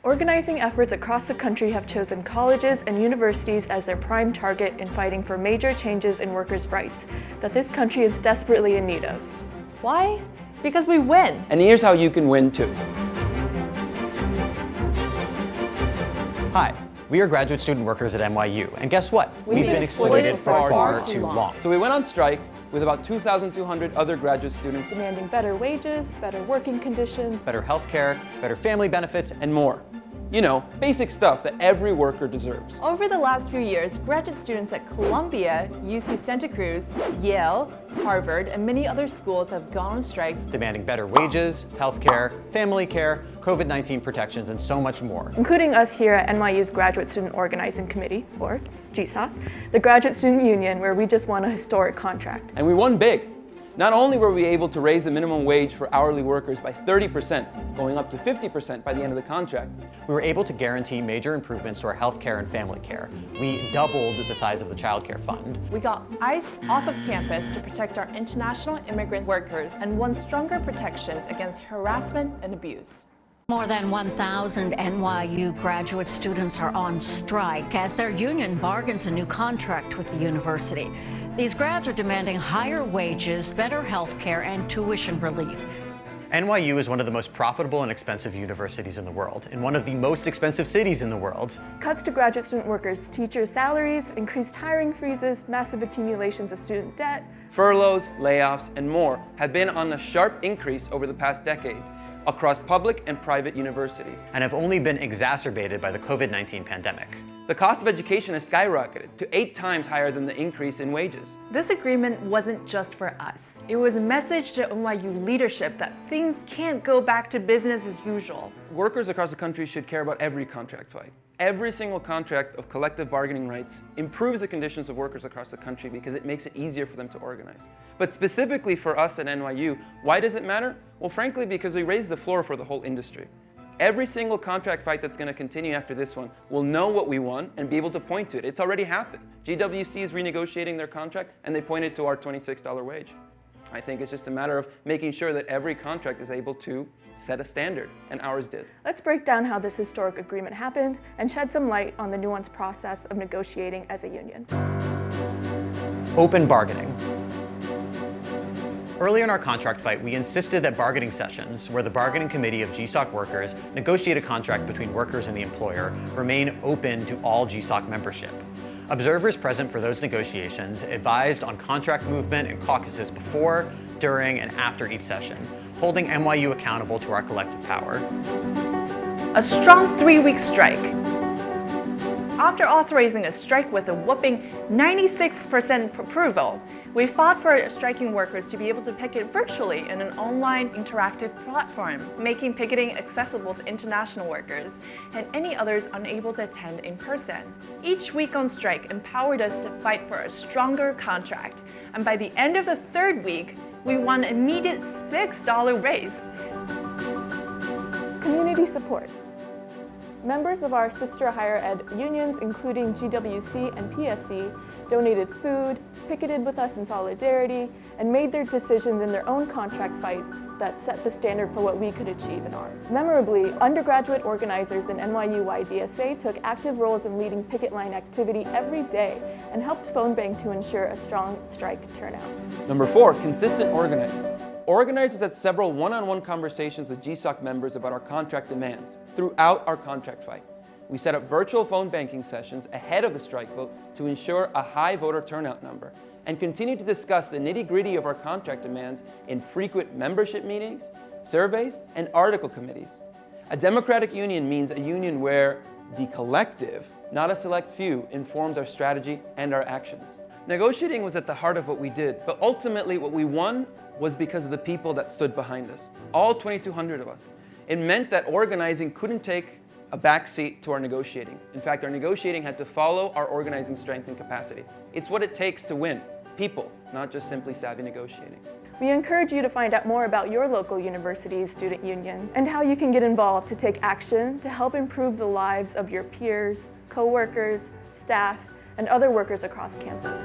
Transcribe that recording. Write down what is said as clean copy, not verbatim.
Organizing efforts across the country have chosen colleges and universities as their prime target in fighting for major changes in workers' rights that this country is desperately in need of. Why? Because we win. And here's how you can win too. Hi, we are graduate student workers at NYU, and guess what? We've been exploited for far too too long. long. So we went on strike with about 2,200 other graduate students Demanding better wages, better working conditions, Better healthcare, better family benefits, and more. You know, basic stuff that every worker deserves. Over the last few years, graduate students at Columbia, UC Santa Cruz, Yale, Harvard, and many other schools have gone on strikes. demanding better wages, healthcare, family care, COVID-19 protections, and so much more. including us here at NYU's Graduate Student Organizing Committee, or GSOC, the Graduate Student Union, where we just won a historic contract. And we won big. Not only were we able to raise the minimum wage for hourly workers by 30%, going up to 50% by the end of the contract, We were able to guarantee major improvements to our healthcare and family care. We doubled the size of the child care fund. We got ICE off of campus to protect our international immigrant workers and won stronger protections against harassment and abuse. More than 1,000 NYU graduate students are on strike as their union bargains a new contract with the university. These grads are demanding higher wages, better health care, and tuition relief. NYU is one of the most profitable and expensive universities in the world, in one of the most expensive cities in the world. Cuts to graduate student workers' teachers' salaries, increased hiring freezes, massive accumulations of student debt. furloughs, layoffs, and more have been on a sharp increase over the past decade across public and private universities. And have only been exacerbated by the COVID-19 pandemic. The cost of education has skyrocketed to 8 times higher than the increase in wages. This agreement wasn't just for us. It was a message to NYU leadership that things can't go back to business as usual. Workers across the country should care about every contract fight. Every single contract of collective bargaining rights improves the conditions of workers across the country because it makes it easier for them to organize. But specifically for us at NYU, why does it matter? Well, frankly, because we raise the floor for the whole industry. Every single contract fight that's going to continue after this one will know what we won and be able to point to it. It's already happened. GWC is renegotiating their contract and they pointed to our $26 wage. I think it's just a matter of making sure that every contract is able to set a standard, and ours did. Let's break down how this historic agreement happened and shed some light on the nuanced process of negotiating as a union. Open bargaining. Early in our contract fight, we insisted that bargaining sessions, where the bargaining committee of GSOC workers negotiate a contract between workers and the employer, remain open to all GSOC membership. Observers present for those negotiations advised on contract movement and caucuses before, during, and after each session, holding NYU accountable to our collective power. A strong 3-week strike. After authorizing a strike with a whopping 96% approval, we fought for striking workers to be able to picket virtually in an online interactive platform, making picketing accessible to international workers and any others unable to attend in person. Each week on strike empowered us to fight for a stronger contract, and by the end of the 3rd week, we won an immediate $6 raise. Community support. Members of our sister higher ed unions, including GWC and PSC, donated food, picketed with us in solidarity, and made their decisions in their own contract fights that set the standard for what we could achieve in ours. Memorably, undergraduate organizers in NYU YDSA took active roles in leading picket line activity every day and helped phone bank to ensure a strong strike turnout. Number 4, consistent organizing. Organizers had several one-on-one conversations with GSOC members about our contract demands throughout our contract fight. We set up virtual phone banking sessions ahead of the strike vote to ensure a high voter turnout number, and continued to discuss the nitty-gritty of our contract demands in frequent membership meetings, surveys, and article committees. A democratic union means a union where the collective, not a select few, informs our strategy and our actions. Negotiating was at the heart of what we did, but ultimately what we won was because of the people that stood behind us, all 2,200 of us. It meant that organizing couldn't take a backseat to our negotiating. In fact, our negotiating had to follow our organizing strength and capacity. It's what it takes to win. People, not just simply savvy negotiating. We encourage you to find out more about your local university's student union and how you can get involved to take action to help improve the lives of your peers, co-workers, staff, and other workers across campus.